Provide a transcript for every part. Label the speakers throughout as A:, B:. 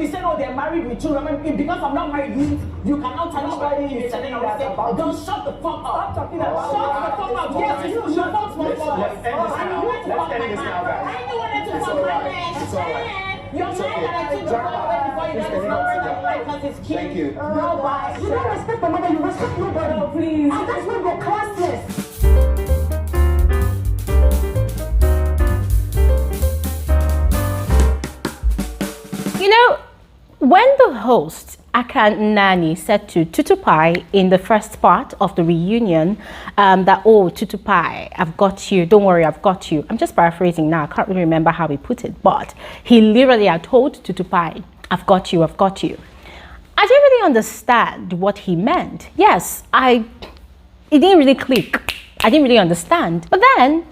A: be saying, oh, they're married with children. Because I'm not married, you cannot tell me about it. Don't shut the fuck up. Stop talking about it. Shut the fuck up. Yes, you shut the fuck up.
B: Let's end this now, guys.
A: I ain't wanted to fuck my man. You're mad that I took the phone away before you done because it's cute.
B: Thank you.
A: No, bye.
C: You don't respect the mother, you respect nobody.
A: No, please.
C: And that's when you're classless.
D: You know, when the host Nani said to Tutupie in the first part of the reunion that, oh, Tutupie, I've got you, don't worry, I've got you. I'm just paraphrasing now, I can't really remember how he put it, but he literally had told Tutupie, I've got you, I've got you. I didn't really understand what he meant. Yes, it didn't really click. I didn't really understand. But then,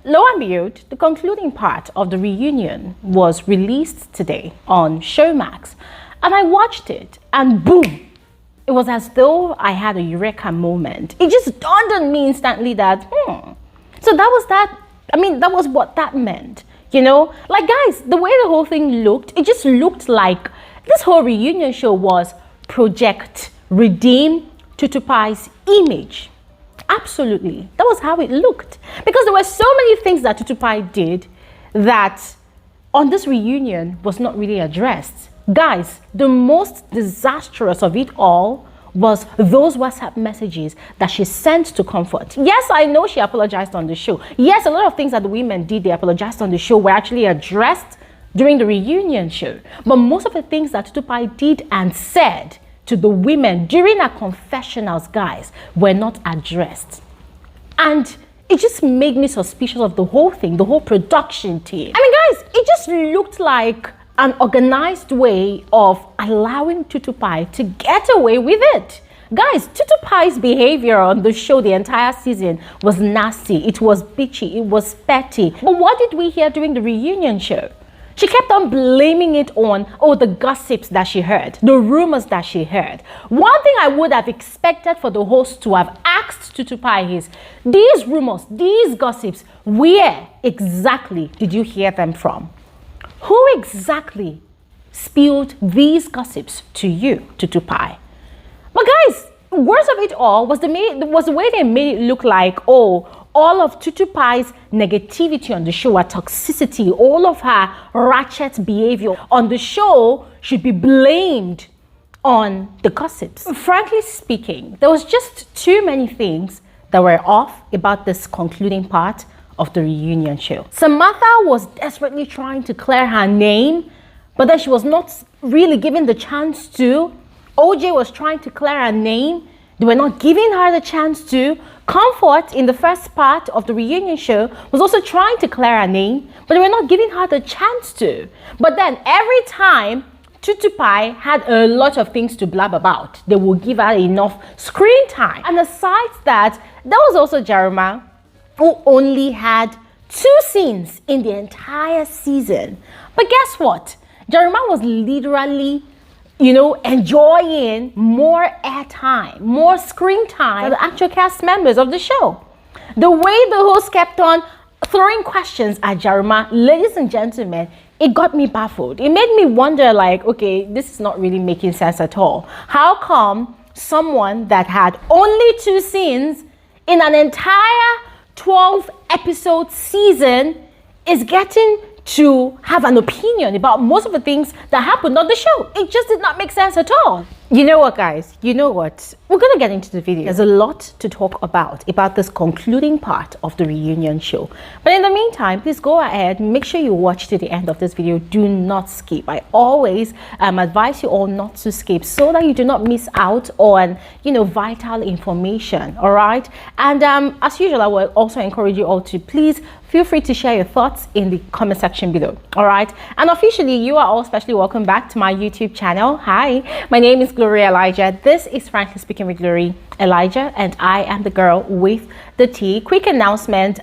D: lo and behold, the concluding part of the reunion was released today on Showmax. And I watched it and boom, it was as though I had a eureka moment. It just dawned on me instantly that, so that was that. I mean, that was what that meant, you know? Like, guys, the way the whole thing looked, it just looked like this whole reunion show was Project Redeem Tutupie's image. Absolutely. That was how it looked. Because there were so many things that Tutupie did that on this reunion was not really addressed. Guys, the most disastrous of it all was those WhatsApp messages that she sent to Comfort. Yes, I know she apologized on the show. Yes, a lot of things that the women did, they apologized on the show, were actually addressed during the reunion show. But most of the things that Tutupie did and said to the women during her confessionals, guys, were not addressed. And it just made me suspicious of the whole thing, the whole production team. I mean, guys, it just looked like an organized way of allowing Tutupie to get away with it. Guys, Tutupie's behavior on the show the entire season was nasty. It was bitchy. It was petty. But what did we hear during the reunion show? She kept on blaming it on, oh, the gossips that she heard, the rumors that she heard. One thing I would have expected for the host to have asked Tutupie is, these rumors, these gossips, where exactly did you hear them from? Who exactly spilled these gossips to you, Tutupie? But guys, worst of it all was the way they made it look like, oh, all of Tutupie's negativity on the show, her toxicity, all of her ratchet behavior on the show should be blamed on the gossips. Frankly speaking, there was just too many things that were off about this concluding part of the reunion show. Samantha was desperately trying to clear her name, but then she was not really given the chance to. OJ was trying to clear her name. They were not giving her the chance to. Comfort in the first part of the reunion show was also trying to clear her name, but they were not giving her the chance to. But then every time Tutupie had a lot of things to blab about, they would give her enough screen time. And aside that, there was also Jeremiah, who only had 2 scenes in the entire season. But guess what? Jeremiah was literally, you know, enjoying more airtime, more screen time for the actual cast members of the show. The way the host kept on throwing questions at Jeremiah, ladies and gentlemen, it got me baffled. It made me wonder, like, okay, this is not really making sense at all. How come someone that had only 2 scenes in an entire 12-episode season is getting to have an opinion about most of the things that happened on the show? It just did not make sense at all. You know what, guys? You know what? We're going to get into the video. There's a lot to talk about this concluding part of the reunion show. But in the meantime, please go ahead, make sure you watch to the end of this video. Do not skip. I always advise you all not to skip so that you do not miss out on, you know, vital information. All right. And as usual, I will also encourage you all to please feel free to share your thoughts in the comment section below. All right. And officially, you are all especially welcome back to my YouTube channel. Hi, my name is Glory Elijah. This is Frankly Speaking with Glory Elijah, and I am the girl with the tea. Quick announcement.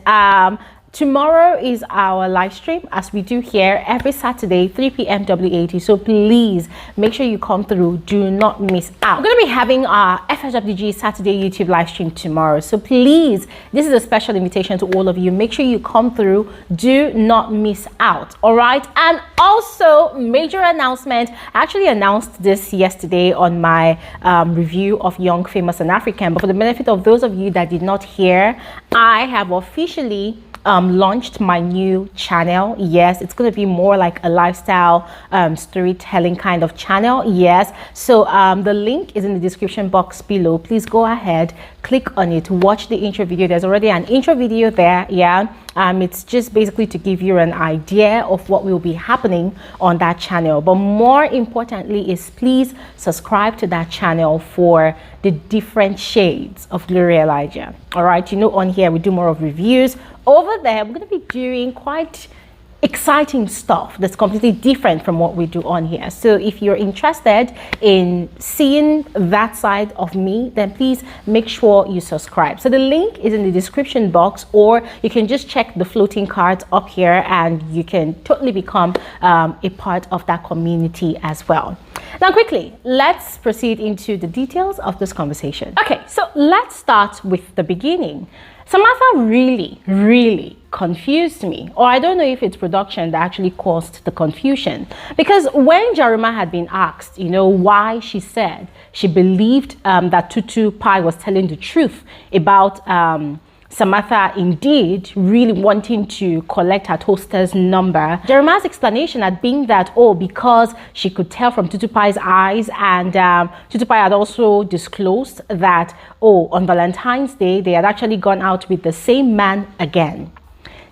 D: tomorrow is our live stream, as we do here every Saturday, 3 p.m. WAT. So please make sure you come through. Do not miss out. We're going to be having our FSWG Saturday YouTube live stream tomorrow. So please, this is a special invitation to all of you. Make sure you come through. Do not miss out. All right. And also, major announcement. I actually announced this yesterday on my review of Young, Famous and African. But for the benefit of those of you that did not hear, I have officially launched my new channel. Yes, it's going to be more like a lifestyle storytelling kind of channel. Yes, so the link is in the description box below. Please go ahead, click on it, watch the intro video. There's already an intro video there. Yeah, it's just basically to give you an idea of what will be happening on that channel. But more importantly is please subscribe to that channel for the different shades of Glory Elijah. All right, you know, on here we do more of reviews. Over there we're going to be doing quite exciting stuff that's completely different from what we do on here. So if you're interested in seeing that side of me, then please make sure you subscribe. So the link is in the description box, or you can just check the floating cards up here and you can totally become a part of that community as well. Now quickly, let's proceed into the details of this conversation. Okay, so let's start with the beginning. Samantha really confused me, or I don't know if it's production that actually caused the confusion, because when Jeremiah had been asked, you know, why she said she believed that Tutupie was telling the truth about Samantha indeed really wanting to collect her toaster's number, Jeremiah's explanation had been that, oh, because she could tell from Tutupie's eyes, and Tutupie had also disclosed that, oh, on Valentine's Day, they had actually gone out with the same man again.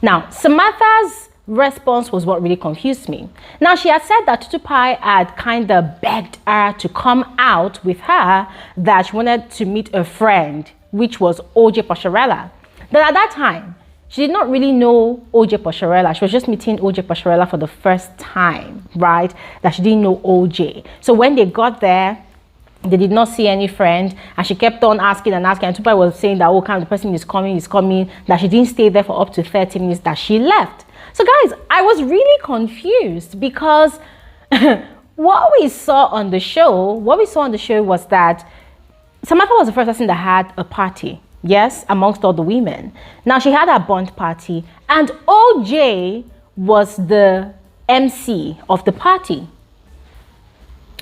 D: Now, Samantha's response was what really confused me. Now, she had said that Tutupie had kind of begged her to come out with her, that she wanted to meet a friend, which was OJ Posharella. That at that time, she did not really know OJ Posharella. She was just meeting OJ Posharella for the first time, right? That she didn't know OJ. So when they got there, they did not see any friend, and she kept on asking and asking, and Tutupie was saying that, oh, kind of the person is coming, that she didn't stay there for up to 30 minutes, that she left. So guys, I was really confused, because what we saw on the show was that Samantha was the first person that had a party. Yes, amongst all the women. Now, she had her bond party, and OJ was the MC of the party.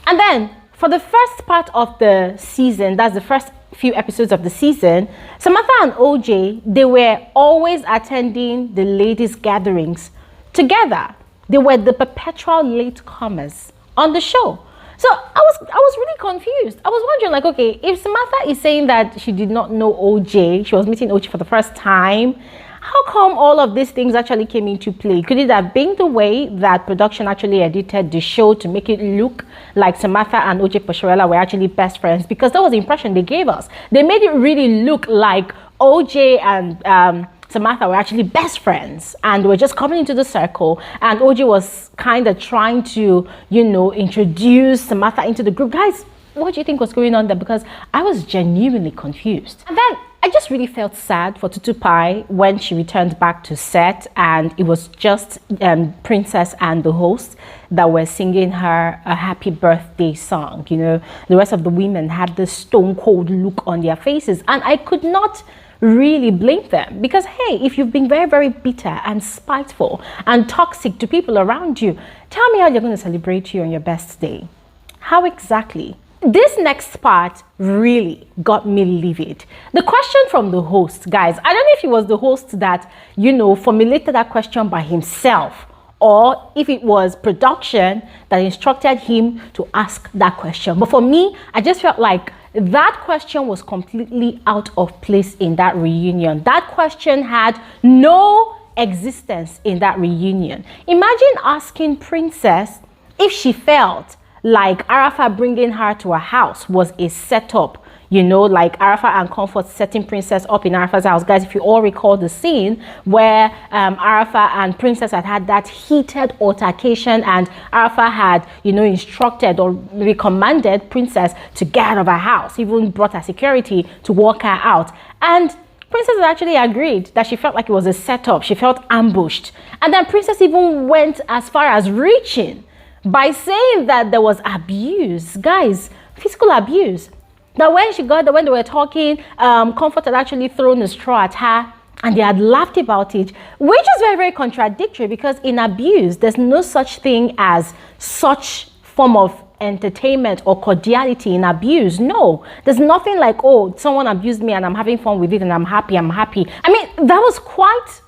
D: And then, for the first part of the season, that's the first few episodes of the season, Samantha and OJ, they were always attending the ladies' gatherings together. They were the perpetual latecomers on the show. So I was really confused. I was wondering, like, okay, if Samantha is saying that she did not know OJ, she was meeting OJ for the first time, how come all of these things actually came into play? Could it have been the way that production actually edited the show to make it look like Samantha and OJ Posharella were actually best friends? Because that was the impression they gave us. They made it really look like OJ and Samantha were actually best friends, and were just coming into the circle, and OJ was kind of trying to, you know, introduce Samantha into the group. Guys, what do you think was going on there? Because I was genuinely confused. And then I just really felt sad for Tutupie when she returned back to set, and it was just Princess and the host that were singing her a happy birthday song. You know, the rest of the women had this stone cold look on their faces, and I could not really blame them, because hey, if you've been very bitter and spiteful and toxic to people around you, tell me how you're going to celebrate you on your best day. How exactly? This next part really got me livid. The question from the host, guys, I don't know if it was the host that, you know, formulated that question by himself, or if it was production that instructed him to ask that question. But for me, I just felt like that question was completely out of place in that reunion. That question had no existence in that reunion. Imagine asking Princess if she felt like Arafa bringing her to a house was a setup, you know, like Arafa and Comfort setting Princess up in Arafa's house. Guys, if you all recall the scene where Arafa and Princess had that heated altercation, and Arafa had, you know, instructed or maybe commanded Princess to get out of her house, even brought her security to walk her out. And Princess actually agreed that she felt like it was a setup. She felt ambushed. And then Princess even went as far as reaching by saying that there was abuse. Guys, physical abuse. That when she got there, when they were talking, Comfort had actually thrown a straw at her and they had laughed about it, which is very, very contradictory because in abuse, there's no such thing as such form of entertainment or cordiality in abuse. No, there's nothing like, oh, someone abused me and I'm having fun with it and I'm happy. I mean, that was quite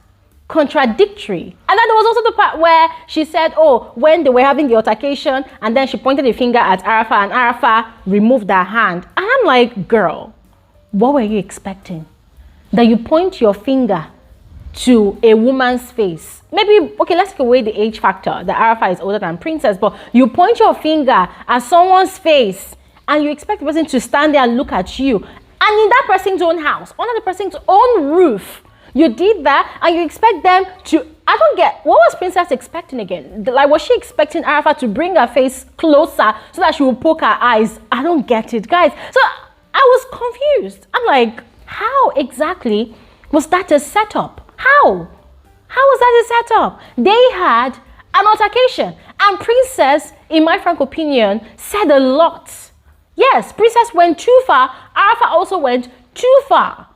D: contradictory. And then there was also the part where she said, oh, when they were having the altercation and then she pointed a finger at Arafa and Arafa removed her hand. And I'm like, girl, what were you expecting? That you point your finger to a woman's face? Maybe, okay, let's take away the age factor. The Arafa is older than Princess, but you point your finger at someone's face and you expect the person to stand there and look at you. And in that person's own house, under the person's own roof, you did that and you expect them to, I don't get, what was Princess expecting again? Like, was she expecting Arafa to bring her face closer so that she would poke her eyes? I don't get it, guys. So I was confused. I'm like, how exactly was that a setup? How? How was that a setup? They had an altercation and Princess, in my frank opinion, said a lot. Yes, Princess went too far. Arafa also went too far.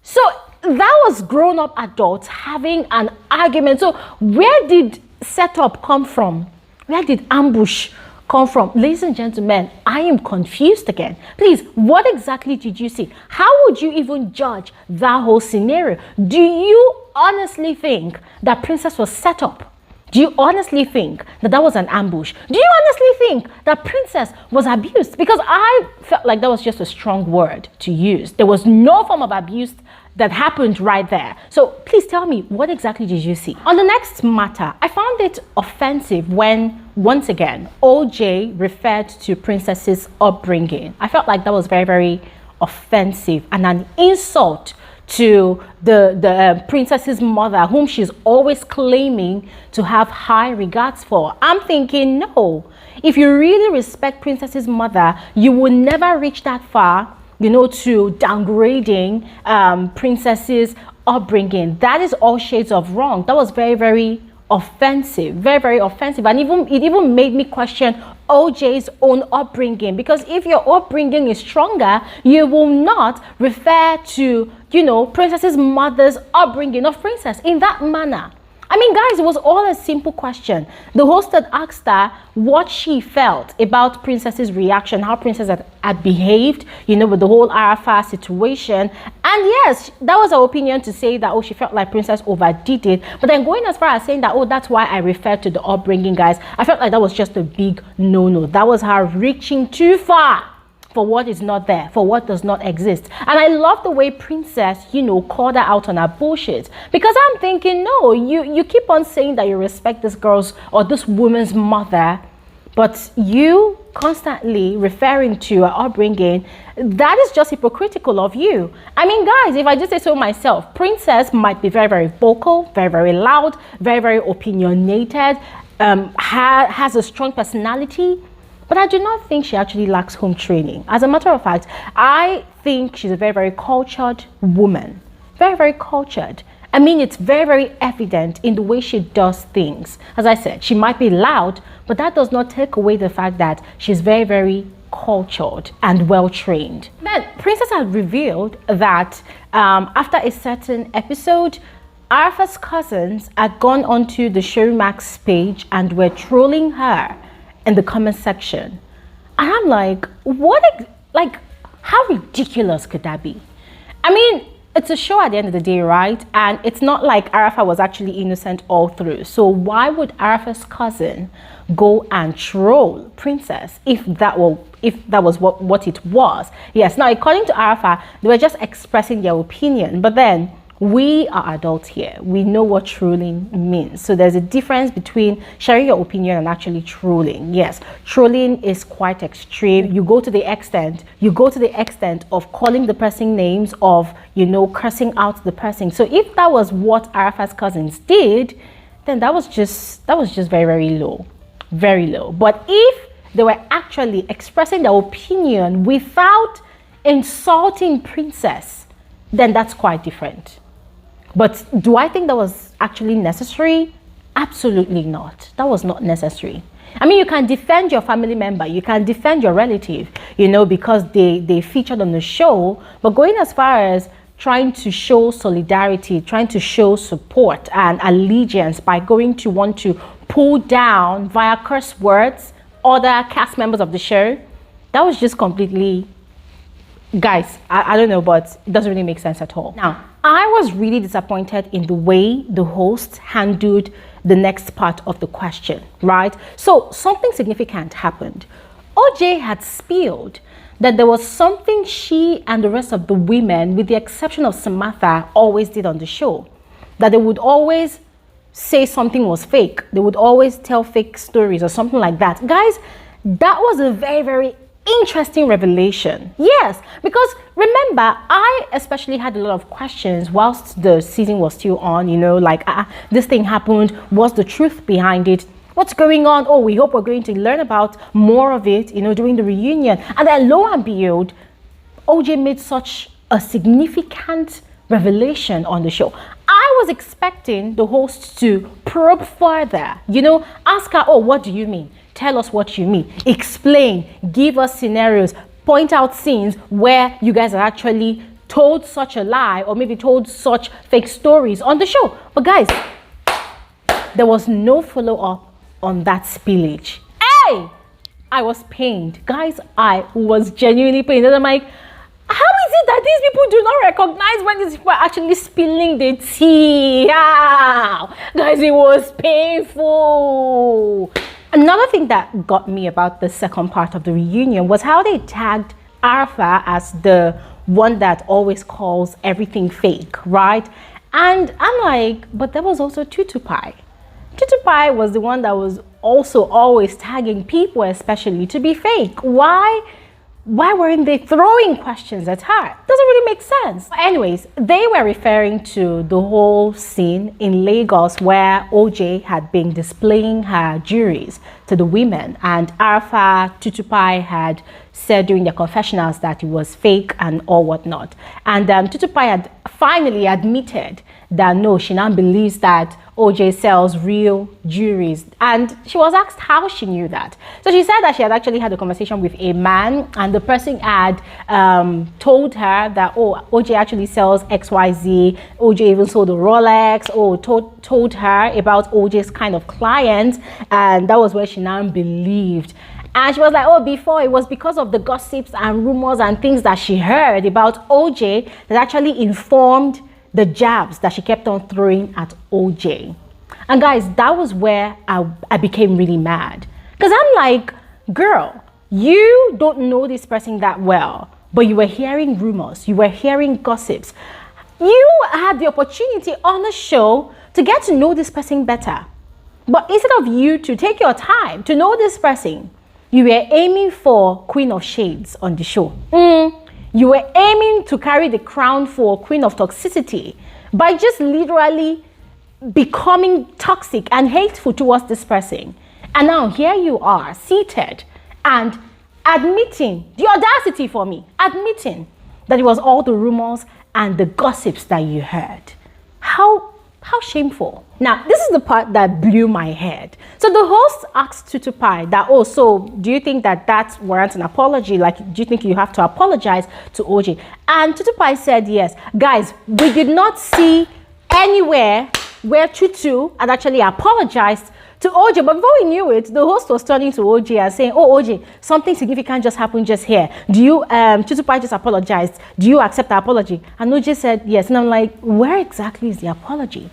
D: So that was grown-up adults having an argument. So where did setup come from? Where did ambush come from? Ladies and gentlemen, I am confused again. Please, what exactly did you see? How would you even judge that whole scenario? Do you honestly think that Princess was set up? Do you honestly think that that was an ambush? Do you honestly think that Princess was abused? Because I felt like that was just a strong word to use. There was no form of abuse that happened right there. So please tell me, what exactly did you see? On the next matter, I found it offensive when, once again, OJ referred to Princess's upbringing. I felt like that was very, very offensive and an insult to the Princess's mother, whom she's always claiming to have high regards for. I'm thinking, no, if you really respect Princess's mother, you would never reach that far, you know, to downgrading Princess's upbringing. That is all shades of wrong. That was very, very offensive, very, very offensive. And it even made me question OJ's own upbringing, because if your upbringing is stronger, you will not refer to, you know, Princess's mother's upbringing of Princess in that manner. I mean, guys, it was all a simple question. The host had asked her what she felt about Princess's reaction, how Princess had behaved, you know, with the whole Arafa situation. And yes, that was her opinion to say that, oh, she felt like Princess overdid it. But then going as far as saying that, oh, that's why I referred to the upbringing, guys, I felt like that was just a big no-no. That was her reaching too far for what is not there, for what does not exist. And I love the way Princess, you know, called her out on her bullshit. Because I'm thinking, no, you keep on saying that you respect this girl's or this woman's mother, but you constantly referring to her upbringing, that is just hypocritical of you. I mean, guys, if I just say so myself, Princess might be very, very vocal, very, very loud, very, very opinionated, has a strong personality, but I do not think she actually lacks home training. As a matter of fact, I think she's a very, very cultured woman. Very, very cultured. I mean, it's very, very evident in the way she does things. As I said, she might be loud, but that does not take away the fact that she's very, very cultured and well-trained. Then, Princess had revealed that after a certain episode, Arafa's cousins had gone onto the Sherry Max page and were trolling her in the comment section. And I'm like, how ridiculous could that be? I mean, it's a show at the end of the day, right? And it's not like Arafa was actually innocent all through. So why would Arafa's cousin go and troll Princess if that was what it was? Yes, now according to Arafa, they were just expressing their opinion, but then we are adults here. We know what trolling means. So there's a difference between sharing your opinion and actually trolling. Yes, trolling is quite extreme. You go to the extent of calling the person names, of, you know, cursing out the person. So if that was what Arafa's cousins did, then that was just very, very low. Very low. But if they were actually expressing their opinion without insulting Princess, then that's quite different. But do I think that was actually necessary? Absolutely not. That was not necessary. I mean, you can defend your family member, you can defend your relative, you know, because they featured on the show, but going as far as trying to show solidarity, trying to show support and allegiance by going to want to pull down via curse words other cast members of the show, that was just completely, guys, I don't know, but it doesn't really make sense at all. Now, I was really disappointed in the way the host handled the next part of the question, right? So something significant happened. OJ had spilled that there was something she and the rest of the women, with the exception of Samantha, always did on the show. That they would always say something was fake. They would always tell fake stories or something like that. Guys, that was a very, very interesting revelation. Yes, because remember, I especially had a lot of questions whilst the season was still on, you know, like this thing happened, what's the truth behind it, what's going on? Oh, we hope we're going to learn about more of it, you know, during the reunion. And then lo and behold, OJ made such a significant revelation on the show. I was expecting the host to probe further, you know, ask her, oh, what do you mean? Tell us what you mean. Explain, give us scenarios, point out scenes where you guys are actually told such a lie or maybe told such fake stories on the show. But guys, there was no follow-up on that spillage. Hey! I was pained. Guys, I was genuinely pained. And I'm like, how is it that these people do not recognize when these people are actually spilling the tea? Ah, guys, it was painful. Another thing that got me about the second part of the reunion was how they tagged Arafa as the one that always calls everything fake, right? And I'm like, but there was also Tutupie. Tutupie was the one that was also always tagging people, especially, to be fake. Why weren't they throwing questions at her? Doesn't really make sense. Anyways, they were referring to the whole scene in Lagos where OJ had been displaying her jewelries to the women, and Arafa Tutupie had said during their confessionals that it was fake and all whatnot. And Tutupie had finally admitted that no, she now believes that OJ sells real jewelries, and she was asked how she knew that. So she said that she had actually had a conversation with a man, and the person had told her that, oh, OJ actually sells XYZ. OJ even sold a Rolex. Oh, told her about OJ's kind of clients, and that was where she now believed. And she was like, oh, before it was because of the gossips and rumors and things that she heard about OJ that actually informed the jabs that she kept on throwing at OJ. And guys, that was where I became really mad. Because I'm like, girl, you don't know this person that well, but you were hearing rumors, you were hearing gossips. You had the opportunity on the show to get to know this person better. But instead of you to take your time to know this person, you were aiming for Queen of Shades on the show. You were aiming to carry the crown for Queen of Toxicity by just literally becoming toxic and hateful towards this person. And now here you are seated and admitting, the audacity for me, admitting that it was all the rumors and the gossips that you heard. How shameful. Now, this is the part that blew my head. So the host asked Tutupie that, oh, so do you think that warrants an apology? Like, do you think you have to apologize to OJ? And Tutupie said yes. Guys, we did not see anywhere where Tutu had actually apologized to OJ. But before we knew it, the host was turning to OJ and saying, oh, OJ, something significant just happened just here. Do you, Tutupie just apologized. Do you accept the apology? And OJ said yes. And I'm like, where exactly is the apology?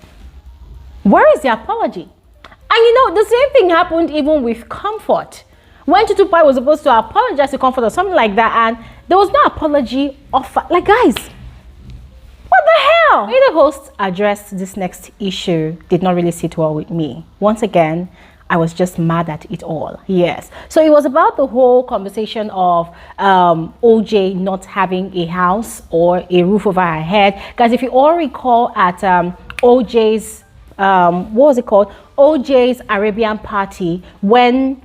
D: Where is the apology? And you know, the same thing happened even with Comfort. When Tutupie was supposed to apologize to Comfort or something like that, and there was no apology offered. Like, guys, what the hell? When the host addressed this next issue, did not really sit well with me. Once again, I was just mad at it all. Yes. So it was about the whole conversation of OJ not having a house or a roof over her head. Guys, if you all recall at OJ's what was it called? OJ's Arabian party, when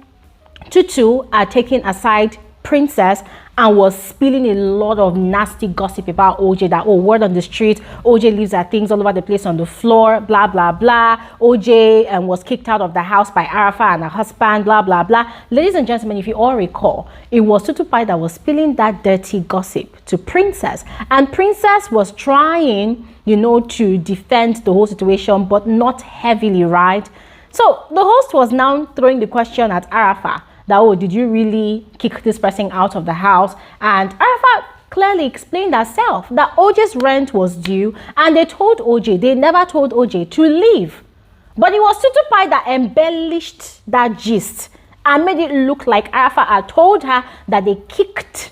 D: Tutu are taking aside Princess and was spilling a lot of nasty gossip about OJ, that, oh, word on the street, OJ leaves her things all over the place on the floor, blah, blah, blah. OJ was kicked out of the house by Arafa and her husband, blah, blah, blah. Ladies and gentlemen, if you all recall, it was Tutupie that was spilling that dirty gossip to Princess. And Princess was trying, you know, to defend the whole situation, but not heavily, right? So the host was now throwing the question at Arafa that, oh, did you really kick this person out of the house? And Arafa clearly explained herself that OJ's rent was due, and they told OJ, they never told OJ to leave. But it was Tutupie that embellished that gist and made it look like Arafa had told her that they kicked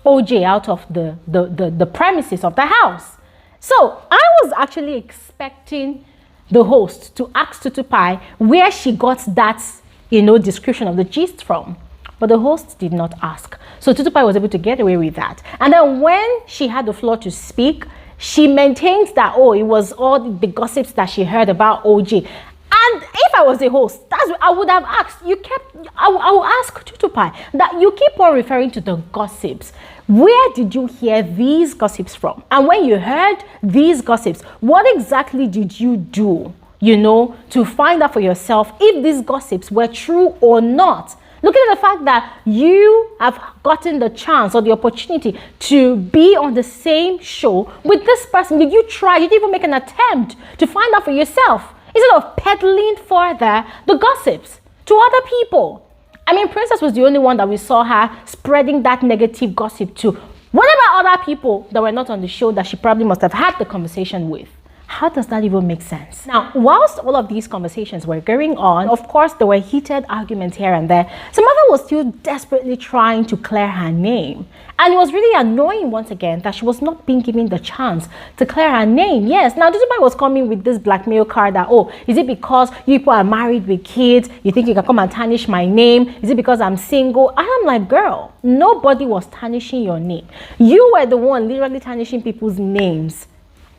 D: OJ out of the premises of the house. So I was actually expecting the host to ask Tutupie where she got that, you know, description of the gist from. But the host did not ask. So Tutupie was able to get away with that. And then when she had the floor to speak, she maintained that, oh, it was all the gossips that she heard about OJ. And if I was the host, that's what I would have asked. I will ask Tutupie that you keep on referring to the gossips. Where did you hear these gossips from? And when you heard these gossips, what exactly did you do, you know, to find out for yourself if these gossips were true or not? Looking at the fact that you have gotten the chance or the opportunity to be on the same show with this person, did you try, did you even make an attempt to find out for yourself instead of peddling further the gossips to other people? I mean, Princess was the only one that we saw her spreading that negative gossip to. What about other people that were not on the show that she probably must have had the conversation with? How does that even make sense? Now, whilst all of these conversations were going on, of course, there were heated arguments here and there. Samantha was still desperately trying to clear her name. And it was really annoying once again that she was not being given the chance to clear her name. Yes, now Tutupie was coming with this blackmail card that, oh, is it because you people are married with kids? You think you can come and tarnish my name? Is it because I'm single? And I'm like, girl, nobody was tarnishing your name. You were the one literally tarnishing people's names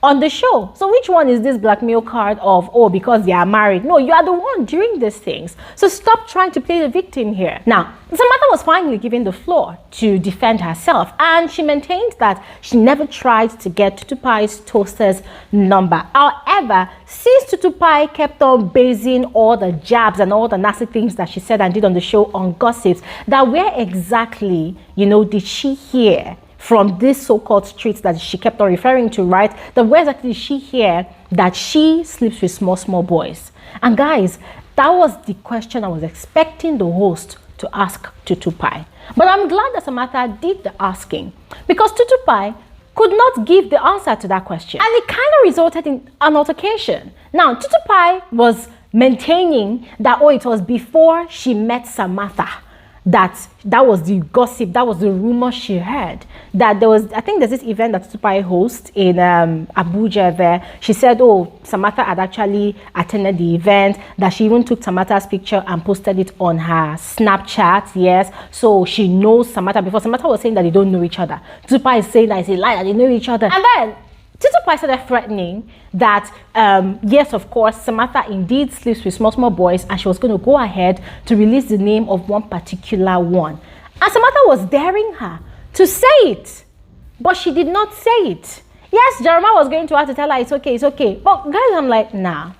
D: on the show. So which one is this blackmail card of, oh, because they are married? No, you are the one doing these things. So stop trying to play the victim here. Now, Samantha was finally given the floor to defend herself, and she maintained that she never tried to get Tutupie's toaster's number. However, since Tutupie kept on basing all the jabs and all the nasty things that she said and did on the show on gossips, that where exactly, you know, did she hear from these so-called streets that she kept on referring to, right? That where exactly did she hear that she sleeps with small boys? And guys, that was the question I was expecting the host to ask Tutupie. But I'm glad that Samantha did the asking, because Tutupie could not give the answer to that question. And it kind of resulted in an altercation. Now, Tutupie was maintaining that, oh, it was before she met Samantha that was the gossip, that was the rumor she heard, that there was, I think there's this event that Tutupie hosts in Abuja there. She said, oh, Samantha had actually attended the event, that she even took Samantha's picture and posted it on her Snapchat, yes, so she knows Samantha. Before, Samantha was saying that they don't know each other. Tutupie is saying that it's a lie, that they know each other. And then Tutupie started threatening that, yes, of course, Samantha indeed sleeps with small boys, and she was going to go ahead to release the name of one particular one. And Samantha was daring her to say it, but she did not say it. Yes, Jeremiah was going to have to tell her it's okay, it's okay. But guys, I'm like, nah.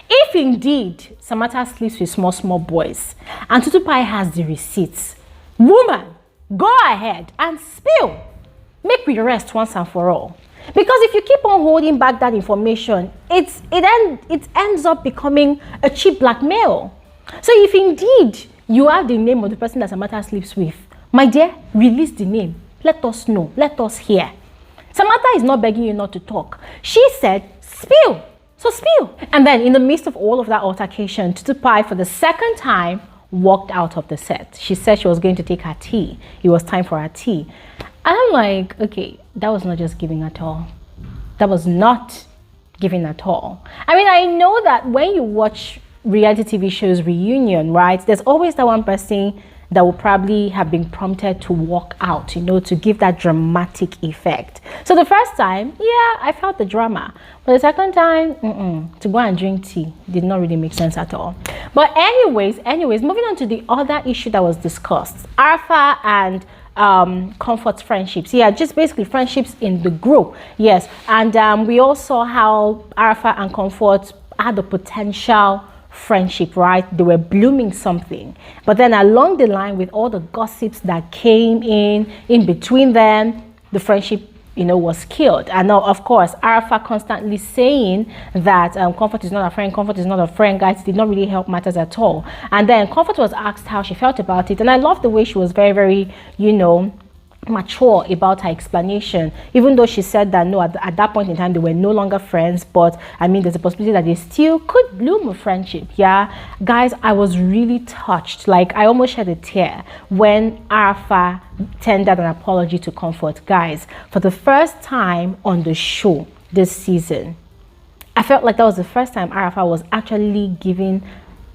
D: If indeed Samantha sleeps with small boys, and Tutupie has the receipts, woman, go ahead and spill. Make we rest once and for all. Because if you keep on holding back that information, it ends up becoming a cheap blackmail. So if indeed you have the name of the person that Samantha sleeps with, my dear, release the name. Let us know. Let us hear. Samantha is not begging you not to talk. She said, spill. So spill. And then in the midst of all of that altercation, Tutupie for the second time walked out of the set. She said she was going to take her tea. It was time for her tea. And I'm like, okay, that was not just giving at all. That was not giving at all. I mean, I know that when you watch reality TV shows reunion, right, there's always that one person that will probably have been prompted to walk out, you know, to give that dramatic effect. So the first time, yeah, I felt the drama. But the second time, to go and drink tea did not really make sense at all. But anyways, moving on to the other issue that was discussed. Arafa and Comfort's friendships. Yeah, just basically friendships in the group. Yes, and we all saw how Arafa and Comfort had the potential friendship, right? They were blooming something, but then along the line, with all the gossips that came in between them, the friendship, you know, was killed. And now, of course, Arafa constantly saying that Comfort is not a friend, Comfort is not a friend. Guys, did not really help matters at all. And then Comfort was asked how she felt about it, and I love the way she was very, very, you know, mature about her explanation, even though she said that no, at that point in time they were no longer friends, but I mean there's a possibility that they still could bloom a friendship. Yeah, guys, I was really touched. Like, I almost shed a tear when Arafa tendered an apology to Comfort. Guys, for the first time on the show this season, I felt like that was the first time Arafa was actually giving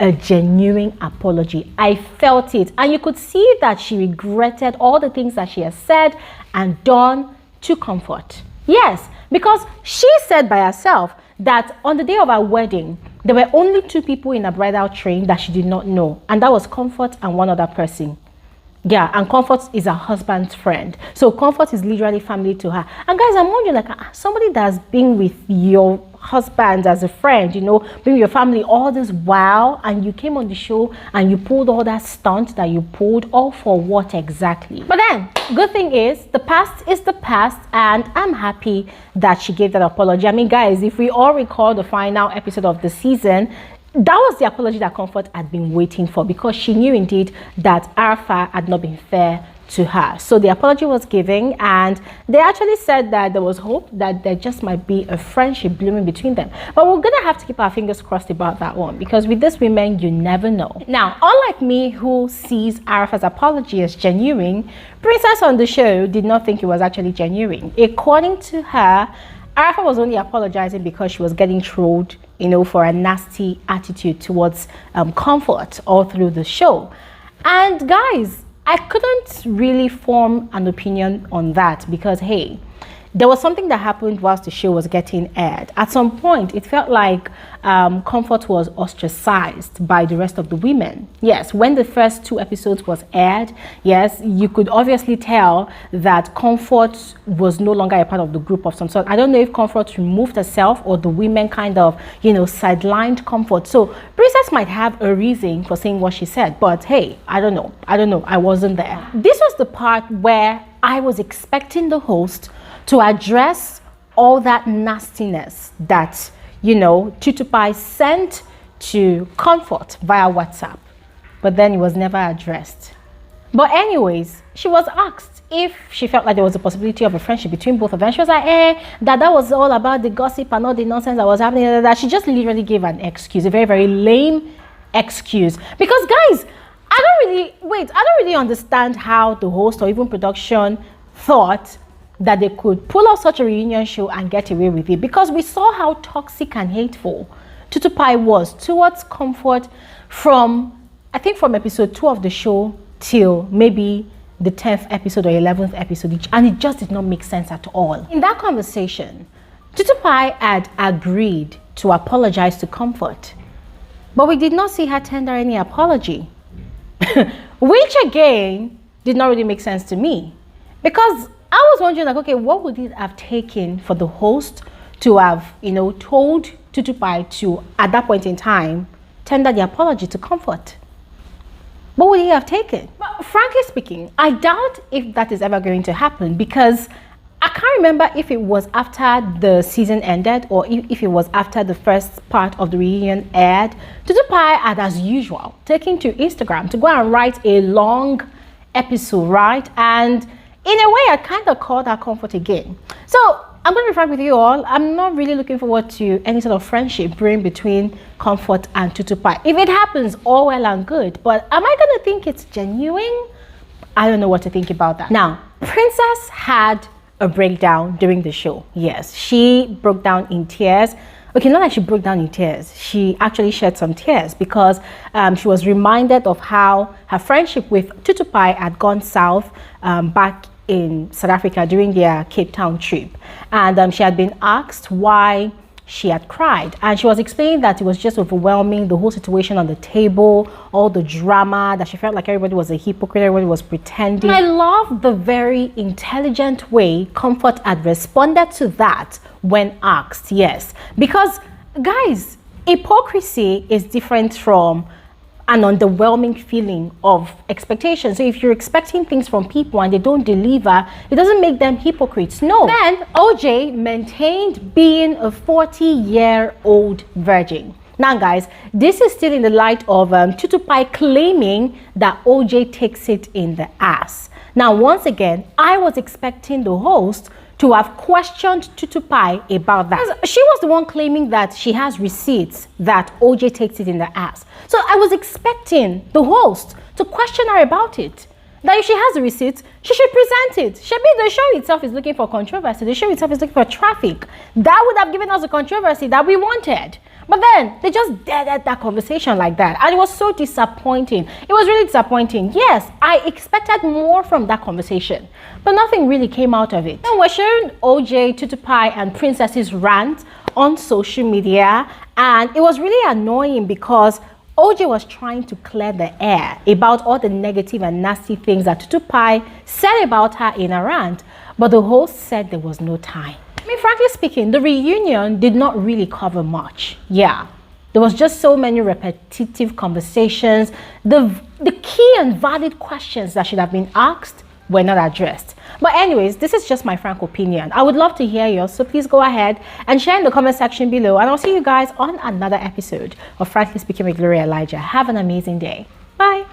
D: a genuine apology. I felt it, and you could see that she regretted all the things that she has said and done to Comfort. Yes, because she said by herself that on the day of her wedding, there were only 2 people in a bridal train that she did not know, and that was Comfort and one other person. Yeah, and Comfort is her husband's friend. So Comfort is literally family to her. And guys, I'm wondering, like, somebody that's been with your husband as a friend, you know, being with your family all this while, and you came on the show and you pulled all that stunt that you pulled, all for what exactly? But then, good thing is, the past is the past, and I'm happy that she gave that apology. I mean, guys, if we all recall the final episode of the season, that was the apology that Comfort had been waiting for, because she knew indeed that Arafa had not been fair to her. So the apology was given, and they actually said that there was hope that there just might be a friendship blooming between them. But we're gonna have to keep our fingers crossed about that one, because with these women, you never know. Now, unlike me, who sees Arafa's apology as genuine, Princess on the show did not think it was actually genuine. According to her, Arafa was only apologizing because she was getting trolled, you know, for a nasty attitude towards Comfort all through the show. And guys, I couldn't really form an opinion on that, because hey, there was something that happened whilst the show was getting aired. At some point, it felt like Comfort was ostracized by the rest of the women. Yes, when the first 2 episodes was aired, yes, you could obviously tell that Comfort was no longer a part of the group of some sort. I don't know if Comfort removed herself or the women kind of, you know, sidelined Comfort. So Princess might have a reason for saying what she said, but hey, I don't know. I wasn't there. This was the part where I was expecting the host to address all that nastiness that, you know, Tutupie sent to Comfort via WhatsApp, but then it was never addressed. But anyways, she was asked if she felt like there was a possibility of a friendship between both of them. She was like, that was all about the gossip and all the nonsense that was happening. That she just literally gave an excuse, a very, very lame excuse. Because guys, I don't really understand how the host or even production thought that they could pull out such a reunion show and get away with it, because we saw how toxic and hateful Tutupie was towards Comfort from, I think, from episode 2 of the show till maybe the 10th episode or 11th episode, and it just did not make sense at all. In that conversation, Tutupie had agreed to apologize to Comfort, but we did not see her tender any apology, which again did not really make sense to me, because I was wondering, like, okay, what would it have taken for the host to have, you know, told Tutupie to, at that point in time, tender the apology to Comfort? What would he have taken? But frankly speaking, I doubt if that is ever going to happen, because I can't remember if it was after the season ended or if it was after the first part of the reunion aired. Tutupie had, as usual, taken to Instagram to go and write a long episode, right? And in a way, I kind of called her Comfort again. So I'm going to be frank with you all. I'm not really looking forward to any sort of friendship brewing between Comfort and Tutupie. If it happens, all well and good. But am I going to think it's genuine? I don't know what to think about that. Now, Princess had a breakdown during the show. Yes, she broke down in tears. Okay, not that she broke down in tears. She actually shed some tears because she was reminded of how her friendship with Tutupie had gone south back in South Africa during their Cape Town trip. And she had been asked why she had cried, and she was explaining that it was just overwhelming, the whole situation on the table, all the drama, that she felt like everybody was a hypocrite, everybody was pretending. And I love the very intelligent way Comfort had responded to that when asked. Yes, because guys, hypocrisy is different from an underwhelming feeling of expectation. So if you're expecting things from people and they don't deliver, it doesn't make them hypocrites. No. Then OJ maintained being a 40-year-old virgin. Now guys, this is still in the light of Tutupie claiming that OJ takes it in the ass. Now once again, I was expecting the host to have questioned Tutupie about that. She was the one claiming that she has receipts that OJ takes it in the ass. So I was expecting the host to question her about it. That if she has the receipts, she should present it. The show itself is looking for controversy. The show itself is looking for traffic. That would have given us the controversy that we wanted. But then they just deaded that conversation like that. And it was so disappointing. It was really disappointing. Yes, I expected more from that conversation, but nothing really came out of it. And we're sharing OJ, Tutupie, and Princess's rant on social media. And it was really annoying because OJ was trying to clear the air about all the negative and nasty things that Tutupie said about her in a rant. But the host said there was no time. I mean, frankly speaking, the reunion did not really cover much. Yeah, there was just so many repetitive conversations. The key and valid questions that should have been asked were not addressed. But anyways, this is just my frank opinion. I would love to hear yours, so please go ahead and share in the comment section below. And I'll see you guys on another episode of Frankly Speaking with Gloria Elijah. Have an amazing day. Bye.